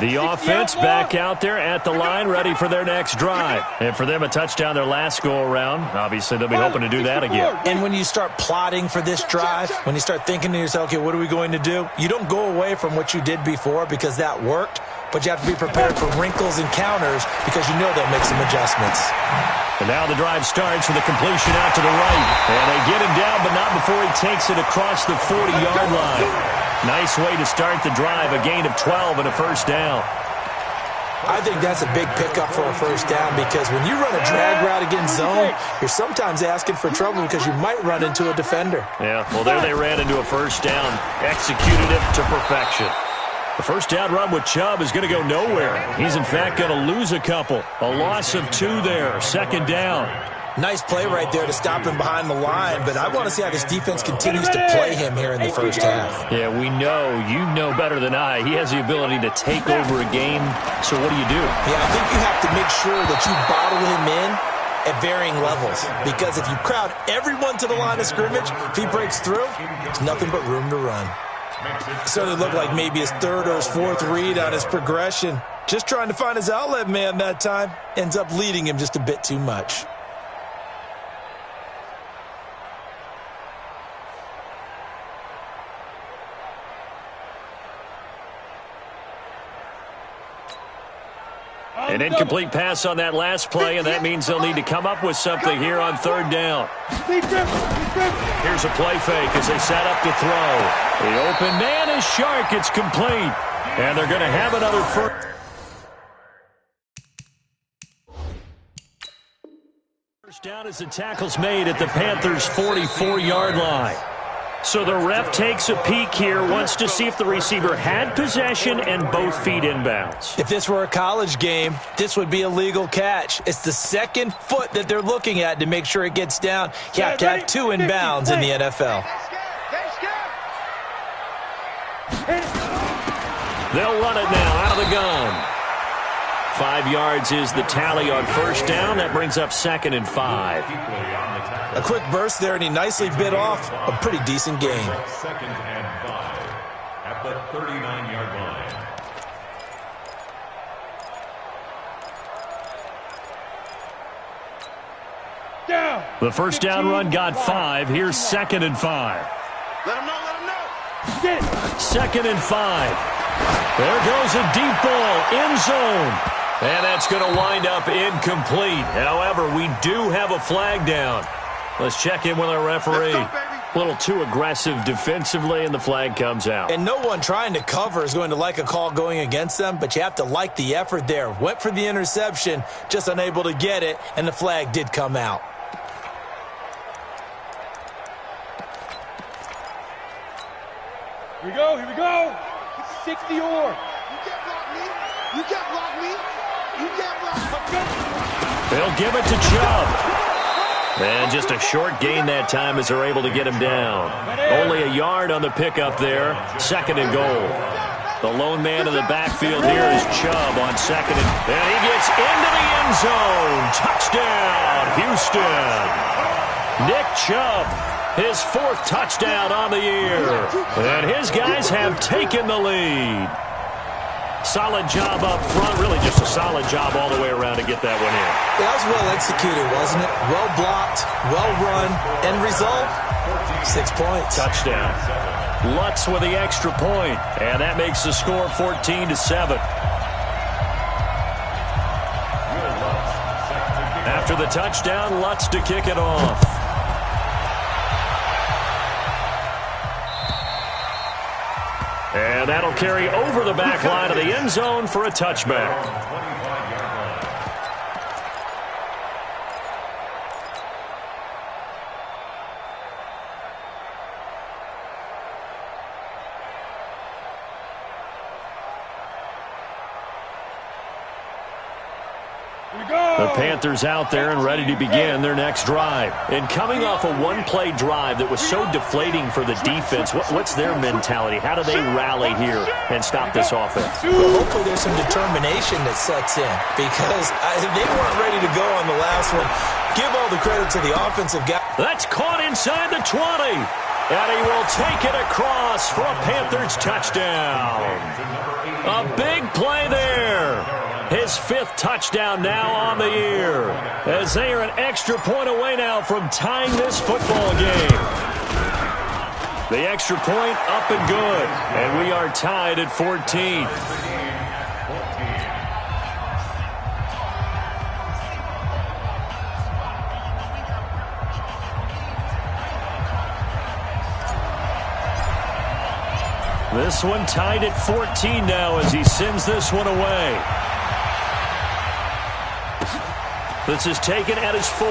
The offense back out there at the line, ready for their next drive. And for them, a touchdown their last go-around. Obviously, they'll be hoping to do that again. And when you start plotting for this drive, when you start thinking to yourself, okay, what are we going to do? You don't go away from what you did before because that worked, but you have to be prepared for wrinkles and counters because you know they'll make some adjustments. And now the drive starts with a completion out to the right. And they get him down, but not before he takes it across the 40-yard line. Nice way to start the drive, a gain of 12 and a first down. I think that's a big pickup for a first down because when you run a drag route against zone, you're sometimes asking for trouble because you might run into a defender. Yeah, well, there they ran into a first down, executed it to perfection. The first down run with Chubb is going to go nowhere. He's, in fact, going to lose a couple. A loss of 2 there, second down. Nice play right there to stop him behind the line, but I want to see how this defense continues to play him here in the first half. Yeah, we know. You know better than I. He has the ability to take over a game, so what do you do? Yeah, I think you have to make sure that you bottle him in at varying levels, because if you crowd everyone to the line of scrimmage, if he breaks through, there's nothing but room to run. It certainly looked like maybe his third or his fourth read on his progression. Just trying to find his outlet man that time. Ends up leading him just a bit too much. An incomplete pass on that last play, and that means they'll need to come up with something here on third down. Here's a play fake as they set up to throw. The open man is Shark. It's complete. And they're going to have another first down as the tackle's made at the Panthers' 44-yard line. So the ref takes a peek here, wants to see if the receiver had possession and both feet inbounds. If this were a college game, this would be a legal catch. It's the second foot that they're looking at to make sure it gets down. You have to have 2 inbounds in the NFL. They'll run it now out of the gun. 5 yards is the tally on first down. That brings up 2nd and 5. A quick burst there, and he nicely bit off a pretty decent gain. 2nd and 5 at the 39-yard line. The first down run got 5. Here's 2nd and 5. Let him know. 2nd and 5. There goes a deep ball, end zone. And that's going to wind up incomplete. However, we do have a flag down. Let's check in with our referee. A little too aggressive defensively, and the flag comes out. And no one trying to cover is going to like a call going against them, but you have to like the effort there. Went for the interception, just unable to get it, and the flag did come out. Here we go. It's 60 or. You can't block me. You can't block me. They'll give it to Chubb. And just a short gain that time as they're able to get him down. Only a yard on the pickup there. 2nd and goal. The lone man in the backfield here is Chubb on 2nd and he gets into the end zone. Touchdown, Houston. Nick Chubb, his 4th touchdown on the year. And his guys have taken the lead. Solid job up front, really just a solid job all the way around to get that one in. That was well executed, wasn't it? Well blocked, well run, end result, 6 points. Touchdown. Lutz with the extra point, and that makes the score 14-7. After the touchdown, Lutz to kick it off. And that'll carry over the back line of the end zone for a touchback. The Panthers out there and ready to begin their next drive. And coming off a one-play drive that was so deflating for the defense, what's their mentality? How do they rally here and stop this offense? Well, hopefully there's some determination that sets in because they weren't ready to go on the last one. Give all the credit to the offensive guy. That's caught inside the 20. And he will take it across for a Panthers touchdown. A A big play there. His 5th touchdown now on the year, as they are an extra point away now from tying this football game. The extra point up and good, and we are tied at 14. This one tied at 14 now as he sends this one away. This is taken at his 4.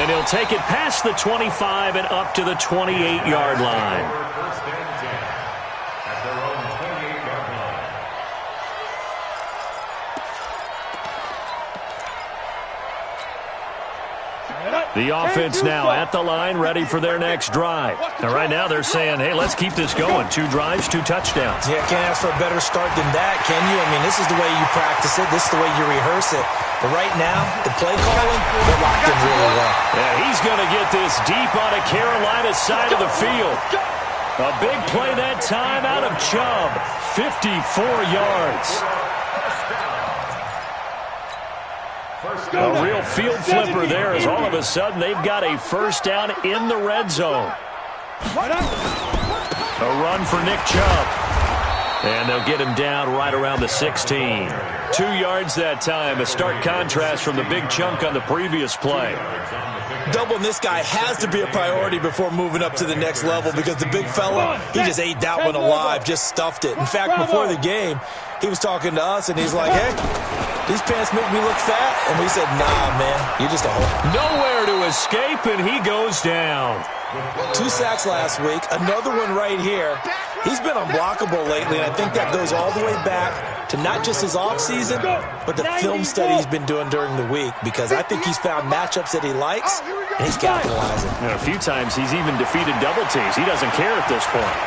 And he'll take it past the 25 and up to the 28-yard line. First and 10 at their own 28-yard line. The offense now at the line, ready for their next drive. And right now they're saying, hey, let's keep this going. 2 drives, 2 touchdowns. Yeah, can't ask for a better start than that, can you? I mean, this is the way you practice it. This is the way you rehearse it. But right now, the play calling, they're locked in really well. Yeah, he's going to get this deep on a Carolina side of the field. A big play that time out of Chubb. 54 yards. A real field flipper there as all of a sudden they've got a first down in the red zone. A run for Nick Chubb. And they'll get him down right around the 16. 2 yards that time, a stark contrast from the big chunk on the previous play. Doubling this guy has to be a priority before moving up to the next level because the big fella, he just ate that one alive, just stuffed it. In fact, before the game, he was talking to us, and he's like, hey, these pants make me look fat. And we said, nah, man, you're just a hole. Nowhere to escape, and he goes down. 2 sacks last week, another one right here. He's been unblockable lately, and I think that goes all the way back to not just his offseason, but the film study he's been doing during the week, because I think he's found matchups that he likes, and he's capitalizing. A few times he's even defeated double teams. He doesn't care at this point.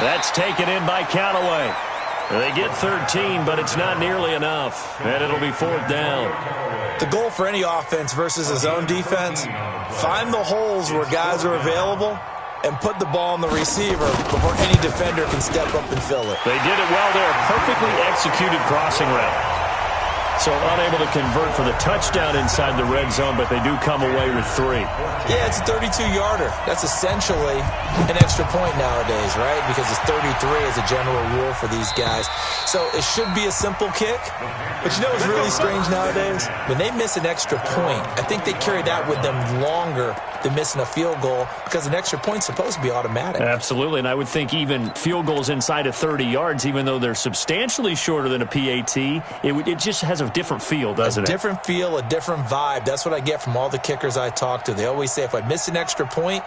That's taken in by Callaway. They get 13, but it's not nearly enough, and it'll be 4th down. The goal for any offense versus his own defense, find the holes where guys are available and put the ball on the receiver before any defender can step up and fill it. They did it well there. Perfectly executed crossing route. So unable to convert for the touchdown inside the red zone, but they do come away with 3. Yeah, it's a 32-yarder. That's essentially an extra point nowadays, right? Because it's 33 as a general rule for these guys. So it should be a simple kick. But you know what's really strange nowadays? When they miss an extra point, I think they carry that with them longer than missing a field goal because an extra point's supposed to be automatic. Absolutely, and I would think even field goals inside of 30 yards, even though they're substantially shorter than a PAT, it just has a different feel, doesn't it? A different feel, a different vibe. That's what I get from all the kickers I talk to. They always say if I miss an extra point,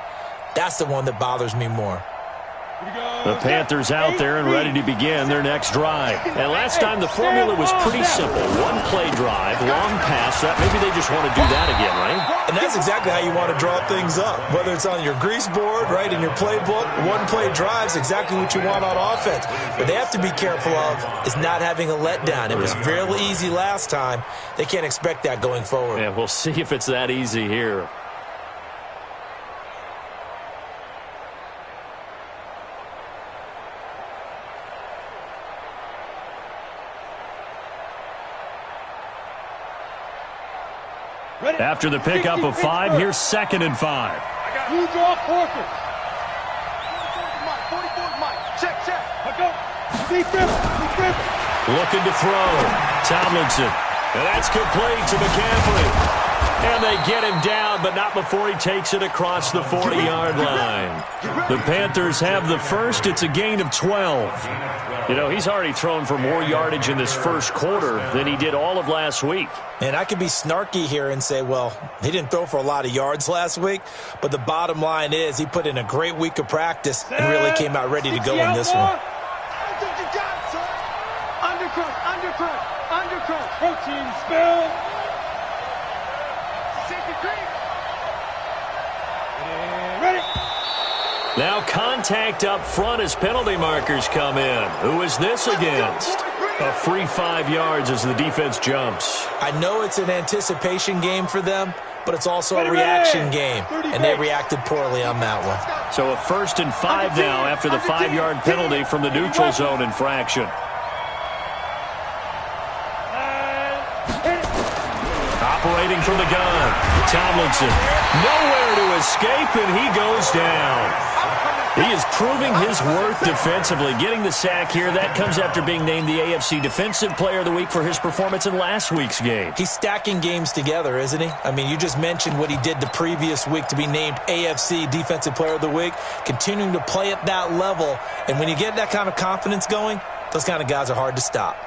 that's the one that bothers me more. The Panthers out there and ready to begin their next drive. And last time the formula was pretty simple. 1 play drive, long pass. Maybe they just want to do that again, right? And that's exactly how you want to draw things up. Whether it's on your grease board, right, in your playbook, 1 play drive is exactly what you want on offense. But they have to be careful of is not having a letdown. It was fairly easy last time. They can't expect that going forward. Yeah, we'll see if it's that easy here. After the pickup of 5, here's 2nd and 5. You draw quarters. 44 Mike. Check. Deep dribble. Looking to throw. Tomlinson. And that's complete to McCaffrey. And they get him down, but not before he takes it across the 40-yard line. The Panthers have the first. It's a gain of 12. You know, he's already thrown for more yardage in this first quarter than he did all of last week. And I could be snarky here and say, well, he didn't throw for a lot of yards last week, but the bottom line is he put in a great week of practice and really came out ready to go in this one. Undercut. Protein spill. Ready. Now contact up front as penalty markers come in. Who is this against? A free 5 yards as the defense jumps. I know it's an anticipation game for them, but it's also a reaction game, and they reacted poorly on that one. So a 1st and 5 now after the 5-yard penalty from the neutral zone infraction. Operating from the gun, Tomlinson. Nowhere to escape, and he goes down. He is proving his worth defensively, getting the sack here. That comes after being named the AFC Defensive Player of the Week for his performance in last week's game. He's stacking games together, isn't he? I mean, you just mentioned what he did the previous week to be named AFC Defensive Player of the Week, continuing to play at that level. And when you get that kind of confidence going, those kind of guys are hard to stop.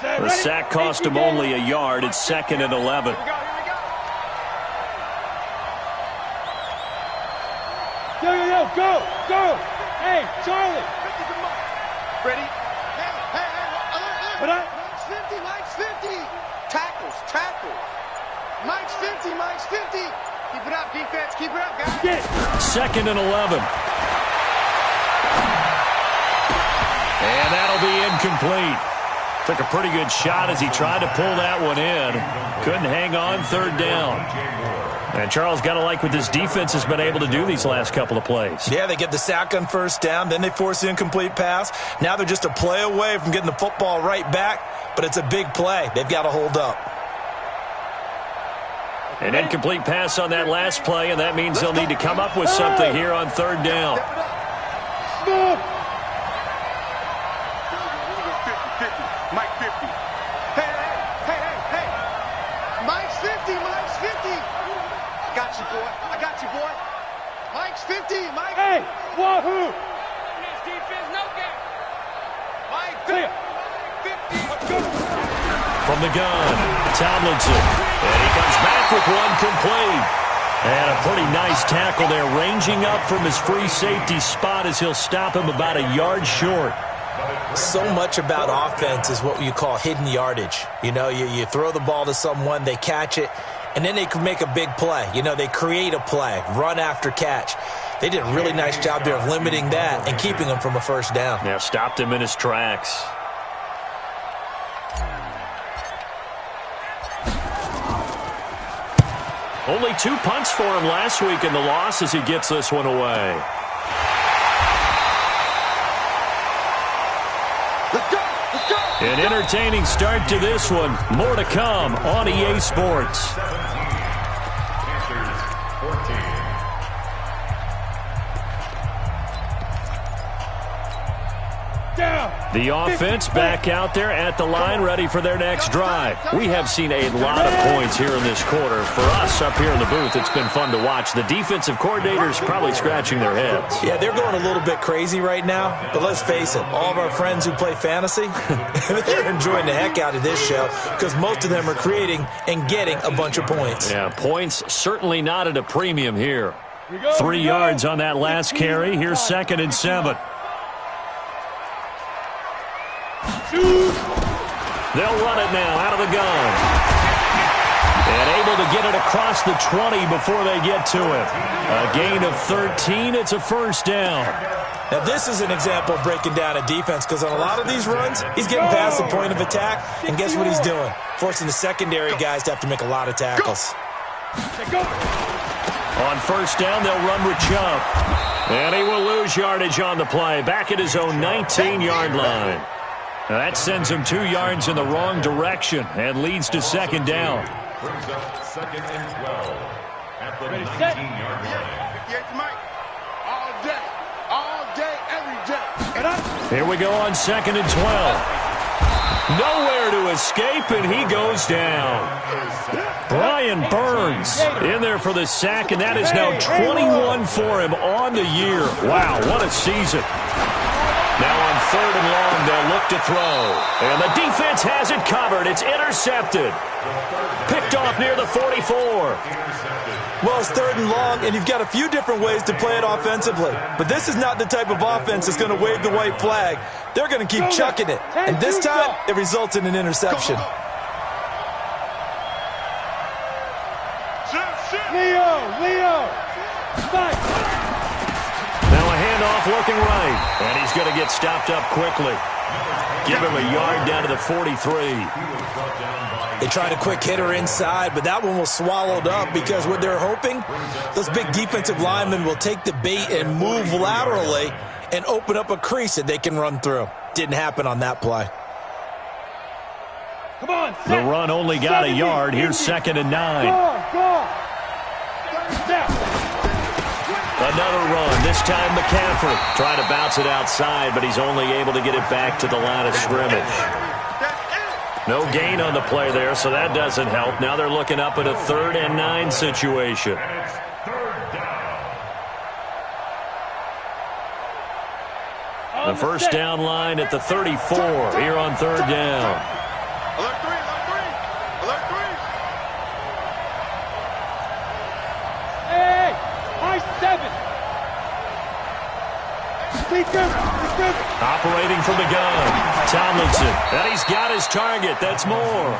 The sack cost him only a yard. It's 2nd and 11. Yo, go! Hey, Charlie! Ready? Hey, Mike's 50, Mike's 50! Tackle! Mike's 50! Keep it up, defense, keep it up, guys! 2nd and 11. And that'll be incomplete. Took a pretty good shot as he tried to pull that one in. Couldn't hang on, 3rd down. And Charles, got to like what this defense has been able to do these last couple of plays. Yeah, they get the sack on 1st down, then they force the incomplete pass. Now they're just a play away from getting the football right back, but it's a big play. They've got to hold up. An incomplete pass on that last play, and that means they'll need to come up with something here on 3rd down. Mike 50. Hey. Mike's 50. I got you, boy. Mike's 50. Mike. Hey, wahoo! Defense, no gap. Mike 50. From the gun, Tomlinson. And he comes back with one complete. And a pretty nice tackle there, ranging up from his free safety spot as he'll stop him about a yard short. So much about offense is what you call hidden yardage. You know, you throw the ball to someone, they catch it, and then they can make a big play. You know, they create a play, run after catch. They did a really nice job there of limiting that and keeping him from a 1st down. Yeah, stopped him in his tracks. Only 2 punts for him last week in the loss as he gets this one away. An entertaining start to this one. More to come on EA Sports. The offense back out there at the line, ready for their next drive. We have seen a lot of points here in this quarter. For us up here in the booth, it's been fun to watch. The defensive coordinators probably scratching their heads. Yeah, they're going a little bit crazy right now, but let's face it, all of our friends who play fantasy, they're enjoying the heck out of this show because most of them are creating and getting a bunch of points. Yeah, points certainly not at a premium here. 3 yards on that last carry. Here's 2nd and 7. They'll run it now out of the gun. And able to get it across the 20 before they get to it. A gain of 13. It's a 1st down. Now, this is an example of breaking down a defense because on a lot of these runs, he's getting past the point of attack, and guess what he's doing? Forcing the secondary guys to have to make a lot of tackles. On 1st down, they'll run with Chubb. And he will lose yardage on the play. Back at his own 19-yard line. Now that sends him 2 yards in the wrong direction and leads to 2nd down. Brings up 2nd and 12 at the 19-yard line. Mike. All day, every day. Here we go on 2nd and 12. Nowhere to escape, and he goes down. Brian Burns in there for the sack, and that is now 21 for him on the year. Wow, what a season. Now on 3rd and long, they'll look to throw. And the defense has it covered. It's intercepted. Picked off near the 44. Well, it's 3rd and long, and you've got a few different ways to play it offensively. But this is not the type of offense that's going to wave the white flag. They're going to keep chucking it. And this time, it results in an interception. Leo, Now a handoff looking right. And he's going to get stopped up quickly. Give him a yard down to the 43. They tried a quick hitter inside, but that one was swallowed up because what they're hoping, those big defensive linemen will take the bait and move laterally and open up a crease that they can run through. Didn't happen on that play. Come on, the run only got a yard. Here's 2nd and 9. Go. Another run, this time McCaffrey. Trying to bounce it outside, but he's only able to get it back to the line of scrimmage. No gain on the play there, so that doesn't help. Now they're looking up at a 3rd and 9 situation. The first down line at the 34 here on 3rd down. Alert 3, alert 3, alert 3. Hey, high 7. Operating from the gun, Tomlinson. And he's got his target. That's more.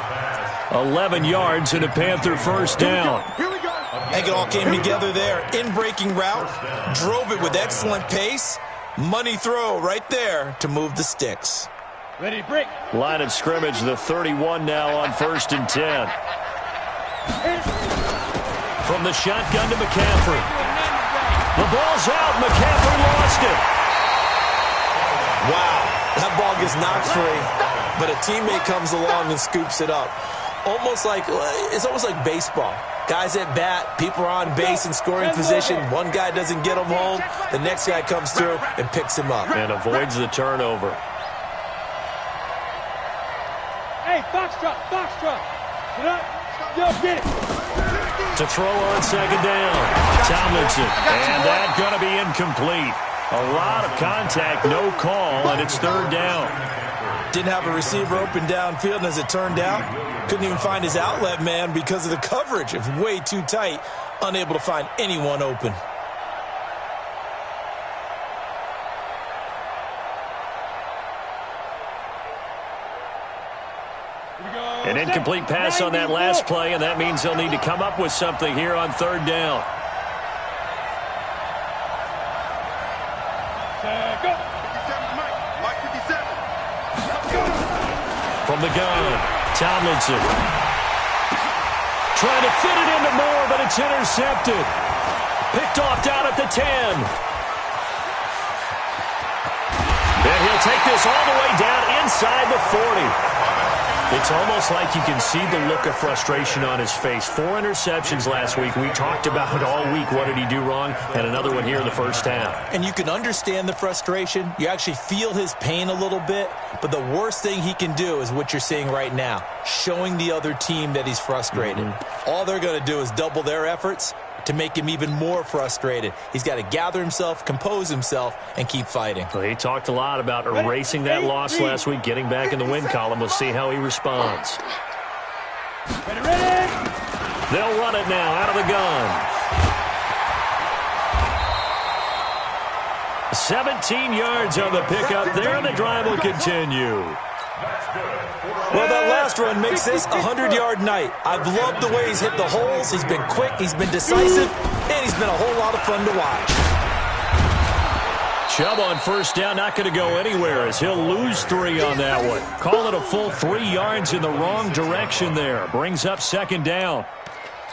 11 yards and a Panther first down. Here we go. I think it all came together there. In-breaking route, drove it with excellent pace. Money throw right there to move the sticks. Ready, break. Line of scrimmage, the 31 now on 1st and 10. From the shotgun to McCaffrey. The ball's out. McCaffrey lost it. Wow, that ball gets knocked free, but a teammate comes along and scoops it up. It's almost like baseball. Guys at bat, people are on base in scoring position. One guy doesn't get him home. The next guy comes through and picks him up. And avoids the turnover. Hey, foxtrot. Get up. Yo, get it. To throw on 2nd down. Tomlinson. And that's going to be incomplete. A lot of contact, no call, and it's 3rd down. Didn't have a receiver open downfield, and as it turned out, couldn't even find his outlet man because of the coverage. It was way too tight, unable to find anyone open. An incomplete pass on that last play, and that means they'll need to come up with something here on 3rd down. Go. 57, Mike 57. From the gun, Tomlinson. Trying to fit it into Moore, but it's intercepted. Picked off down at the 10. And he'll take this all the way down inside the 40. It's almost like you can see the look of frustration on his face. 4 interceptions last week. We talked about it all week. What did he do wrong? And another one here in the first half. And you can understand the frustration. You actually feel his pain a little bit. But the worst thing he can do is what you're seeing right now, showing the other team that he's frustrated. All they're going to do is double their efforts to make him even more frustrated. He's got to gather himself, compose himself, and keep fighting. Well, he talked a lot about erasing that loss last week, getting back in the win column. We'll see how he responds. Ready. They'll run it now out of the gun. 17 yards on the pickup there, and the drive will continue. Well, that last run makes this a 100-yard night. I've loved the way he's hit the holes. He's been quick, he's been decisive, and he's been a whole lot of fun to watch. Chubb on first down, not going to go anywhere as he'll lose 3 on that one. Call it a full 3 yards in the wrong direction there. Brings up 2nd down.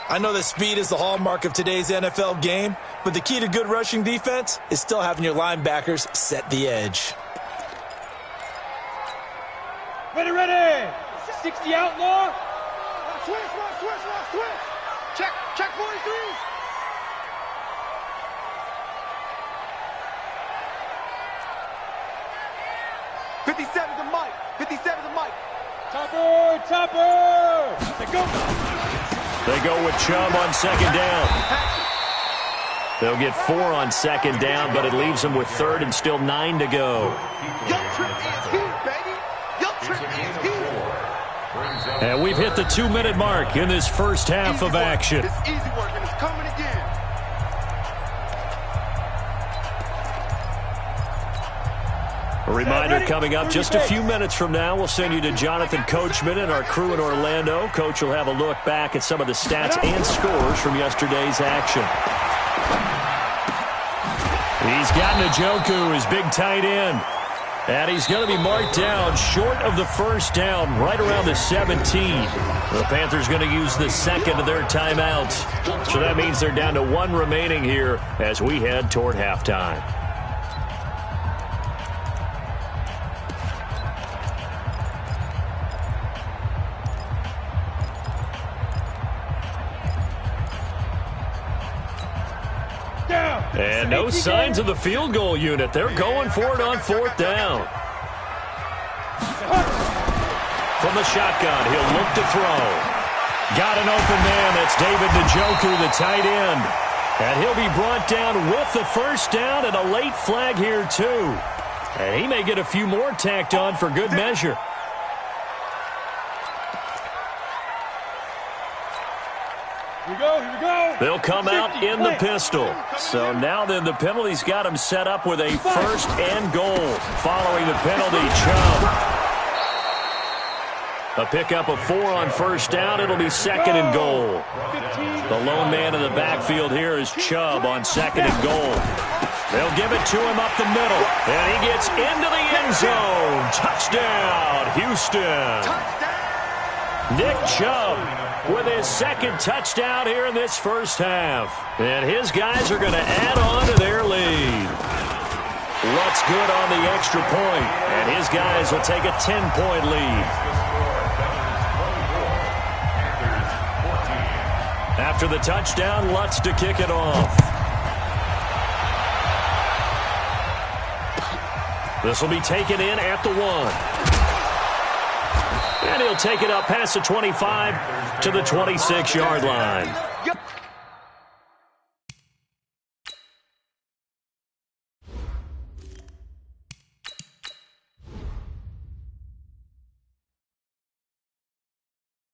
I know that speed is the hallmark of today's NFL game, but the key to good rushing defense is still having your linebackers set the edge. Ready. 60 outlaw. Switch. Check 43. '57 to Mike. 57 to Mike. Topper. They go with Chubb on 2nd down. They'll get 4 on 2nd down, but it leaves them with 3rd and still 9 to go. Young Trent is here, baby. Young Trent is here. And we've hit the 2-minute mark in this first half of action. It's easy work, and it's coming again. A reminder coming up just a few minutes from now, we'll send you to Jonathan Coachman and our crew in Orlando. Coach will have a look back at some of the stats and scores from yesterday's action. He's got Njoku, his big tight end. And he's going to be marked down short of the first down, right around the 17. The Panthers going to use the second of their timeouts. So that means they're down to one remaining here as we head toward halftime. And no signs of the field goal unit. They're going for it on fourth down. From the shotgun, he'll look to throw. Got an open man. That's David Njoku, the tight end. And he'll be brought down with the first down and a late flag here, too. And he may get a few more tacked on for good measure. Here we go. They'll come out in the pistol. So now then the penalty's got him set up with a first and goal. Following the penalty, Chubb. A pickup of 4 on first down. It'll be second and goal. The lone man in the backfield here is Chubb on second and goal. They'll give it to him up the middle. And he gets into the end zone. Touchdown, Houston. Nick Chubb with his second touchdown here in this first half. And his guys are going to add on to their lead. Rutt's good on the extra point, and his guys will take a 10-point lead. After the touchdown, Lutz to kick it off. This will be taken in at the 1. And he'll take it up past the 25 to the 26-yard line.